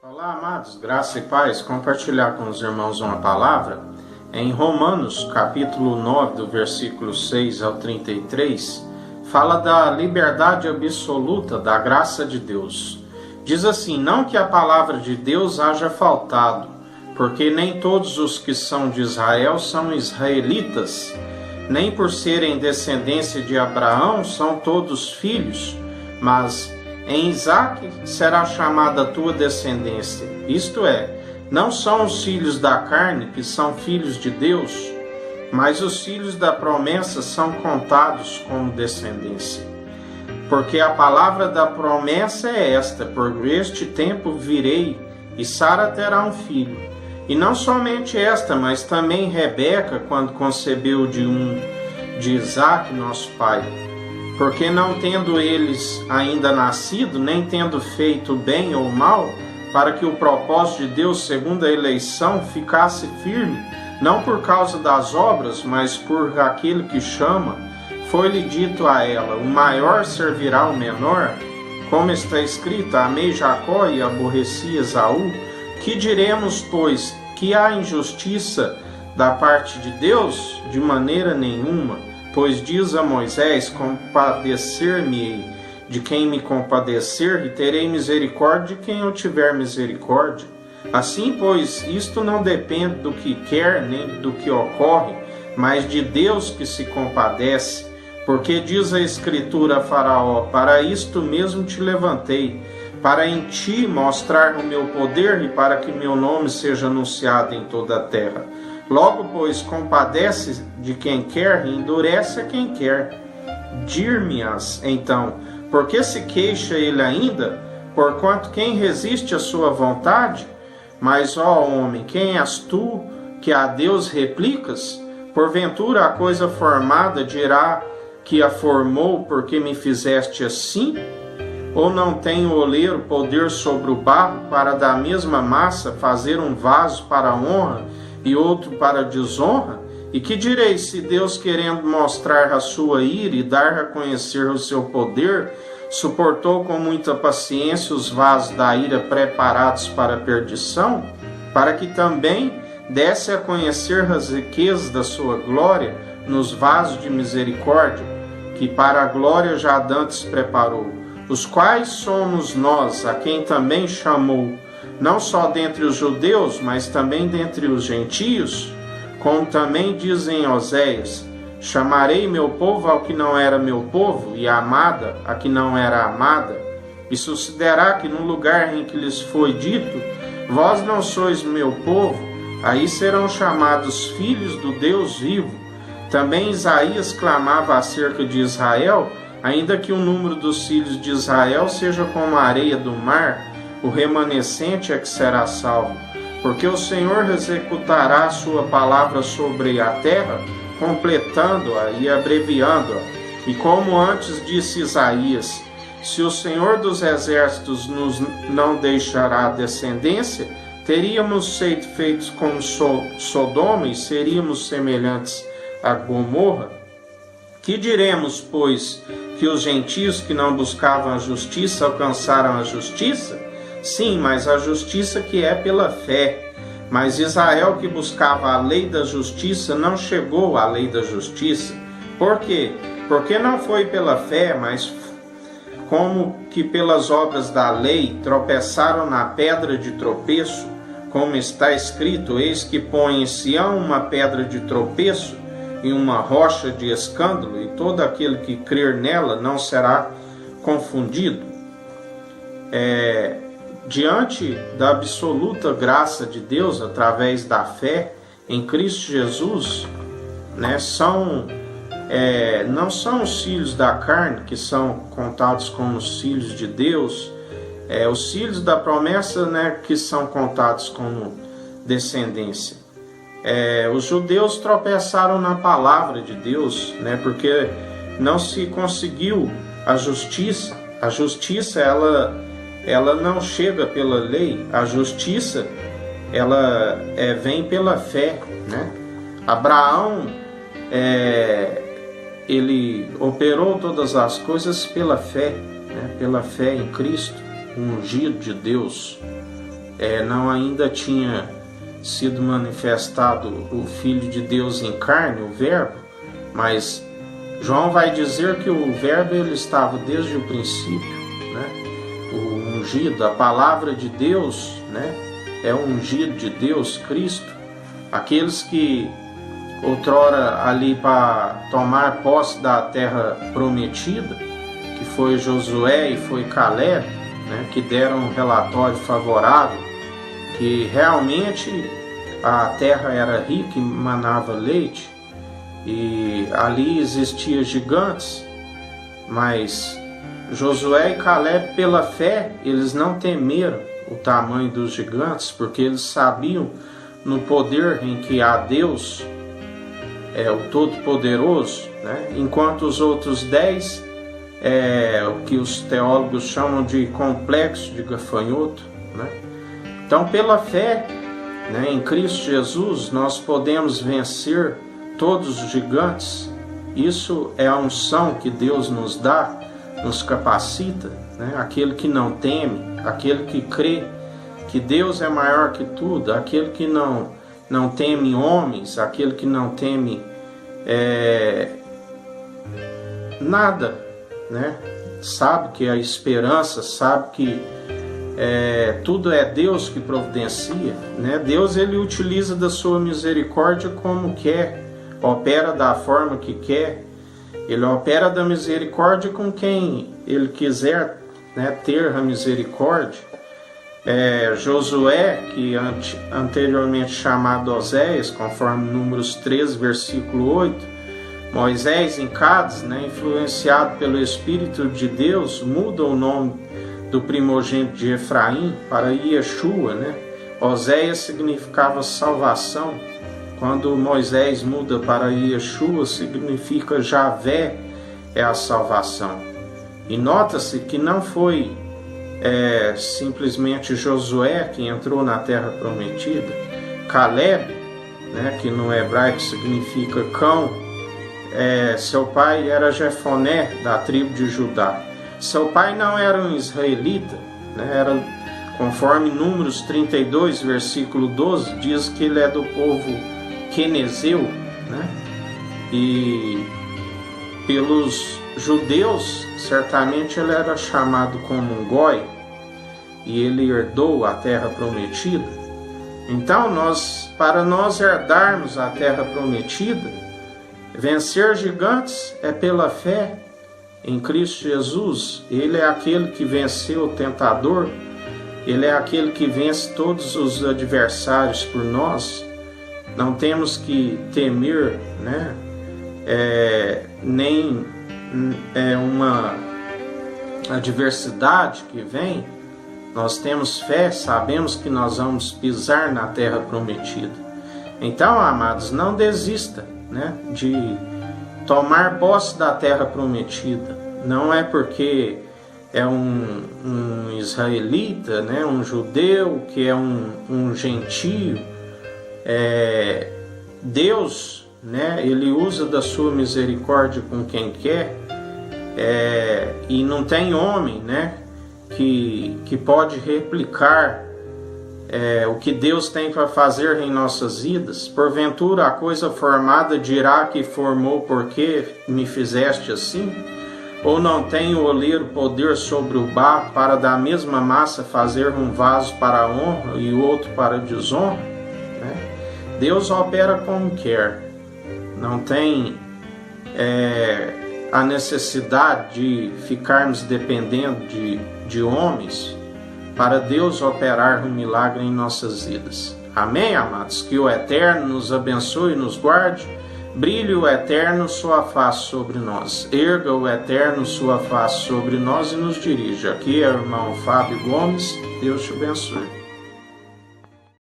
Olá, amados, graça e paz. Compartilhar com os irmãos uma palavra em Romanos, capítulo 9, do versículo 6 ao 33, fala da liberdade absoluta da graça de Deus. Diz assim: não que a palavra de Deus haja faltado, porque nem todos os que são de Israel são israelitas, nem por serem descendência de Abraão são todos filhos, mas em Isaque será chamada a tua descendência. Isto é, não são os filhos da carne que são filhos de Deus, mas os filhos da promessa são contados como descendência. Porque a palavra da promessa é esta: por este tempo virei, e Sara terá um filho. E não somente esta, mas também Rebeca, quando concebeu de Isaque, nosso pai. Porque não tendo eles ainda nascido, nem tendo feito bem ou mal, para que o propósito de Deus, segundo a eleição, ficasse firme, não por causa das obras, mas por aquele que chama, foi-lhe dito a ela: o maior servirá ao menor, como está escrito: amei Jacó e aborreci Esaú. Que diremos, pois, que há injustiça da parte de Deus? De maneira nenhuma. Pois diz a Moisés: compadecer-me-ei de quem me compadecer, e terei misericórdia de quem eu tiver misericórdia. Assim, pois, isto não depende do que quer, nem do que ocorre, mas de Deus que se compadece. Porque diz a Escritura a Faraó: para isto mesmo te levantei, para em ti mostrar o meu poder e para que meu nome seja anunciado em toda a terra. Logo, pois, compadece de quem quer e endurece a quem quer. Dir-me-ás, então, por que se queixa ele ainda? Porquanto quem resiste à sua vontade? Mas, ó homem, quem és tu que a Deus replicas? Porventura a coisa formada dirá que a formou porque me fizeste assim? Ou não tem o oleiro poder sobre o barro para da mesma massa fazer um vaso para a honra e outro para a desonra? E que direi se Deus, querendo mostrar a sua ira e dar a conhecer o seu poder, suportou com muita paciência os vasos da ira preparados para a perdição, para que também desse a conhecer as riquezas da sua glória nos vasos de misericórdia, que para a glória já dantes preparou, os quais somos nós, a quem também chamou, não só dentre os judeus, mas também dentre os gentios, como também diz em Oséias: chamarei meu povo ao que não era meu povo, e a amada a que não era amada. E sucederá que no lugar em que lhes foi dito: vós não sois meu povo, aí serão chamados filhos do Deus vivo. Também Isaías clamava acerca de Israel: ainda que o número dos filhos de Israel seja como a areia do mar, o remanescente é que será salvo. Porque o Senhor executará a sua palavra sobre a terra, completando-a e abreviando-a. E como antes disse Isaías: se o Senhor dos exércitos nos não deixará descendência, teríamos sido feitos como Sodoma e seríamos semelhantes a Gomorra. Que diremos, pois, que os gentios que não buscavam a justiça alcançaram a justiça? Sim, mas a justiça que é pela fé. Mas Israel, que buscava a lei da justiça, não chegou à lei da justiça. Por quê? Porque não foi pela fé, mas como que pelas obras da lei tropeçaram na pedra de tropeço, como está escrito: eis que põe em Sião uma pedra de tropeço e uma rocha de escândalo, e todo aquele que crer nela não será confundido. Diante da absoluta graça de Deus, através da fé em Cristo Jesus, não são os filhos da carne que são contados como os filhos de Deus, os filhos da promessa, que são contados como descendência. Os judeus tropeçaram na palavra de Deus, porque não se conseguiu a justiça. A justiça, ela não chega pela lei. A justiça, ela vem pela fé, Abraão, ele operou todas as coisas pela fé, pela fé em Cristo, o ungido de Deus. não ainda tinha sido manifestado o Filho de Deus em carne, o Verbo, mas João vai dizer que o Verbo ele estava desde o princípio, né? O ungido, a palavra de Deus, né? É o ungido de Deus, Cristo. Aqueles que outrora ali para tomar posse da terra prometida, que foi Josué e foi Caleb, né? Que deram um relatório favorável, que realmente a terra era rica e manava leite, e ali existiam gigantes, mas Josué e Caleb, pela fé, eles não temeram o tamanho dos gigantes, porque eles sabiam no poder em que há Deus, o Todo-Poderoso, né? Enquanto os outros 10, o que os teólogos chamam de complexo de gafanhoto, né? Então, pela fé, né, em Cristo Jesus, nós podemos vencer todos os gigantes. Isso é a unção que Deus nos dá, nos capacita, né? Aquele que não teme, aquele que crê que Deus é maior que tudo, aquele que não teme homens, aquele que não teme nada, né? Sabe que a esperança, sabe que tudo é Deus que providencia, né? Deus ele utiliza da sua misericórdia como quer, opera da forma que quer, ele opera da misericórdia com quem ele quiser, né, ter a misericórdia. Josué, que anteriormente chamado Oséias, conforme Números 13, versículo 8, Moisés em Cádiz, né, influenciado pelo Espírito de Deus, muda o nome do primogênito de Efraim para Yeshua, né? Oséias significava salvação. Quando Moisés muda para Yeshua, significa Javé é a salvação. E nota-se que não foi simplesmente Josué que entrou na terra prometida. Caleb, né, que no hebraico significa cão, seu pai era Jefoné, da tribo de Judá. Seu pai não era um israelita, né, era, conforme Números 32, versículo 12, diz que ele é do povo quenezeu, né? E pelos judeus, certamente ele era chamado como um goi, e ele herdou a terra prometida. Então, para nós herdarmos a terra prometida, vencer gigantes é pela fé em Cristo Jesus. Ele é aquele que venceu o tentador, ele é aquele que vence todos os adversários por nós. Não temos que temer, né? Nem uma adversidade que vem. Nós temos fé, sabemos que nós vamos pisar na terra prometida. Então, amados, não desista, né, de tomar posse da terra prometida. Não é porque é um israelita, né, um judeu, que é um gentio. Deus, né, ele usa da sua misericórdia com quem quer, e não tem homem, né, que pode replicar o que Deus tem para fazer em nossas vidas. Porventura a coisa formada dirá que formou porque me fizeste assim? Ou não tem o oleiro poder sobre o barro para da mesma massa fazer um vaso para a honra e o outro para a desonra? Deus opera como quer. Não tem a necessidade de ficarmos dependendo de homens para Deus operar um milagre em nossas vidas. Amém, amados? Que o Eterno nos abençoe e nos guarde. Brilhe o Eterno sua face sobre nós. Erga o Eterno sua face sobre nós e nos dirija. Aqui é o irmão Fábio Gomes. Deus te abençoe.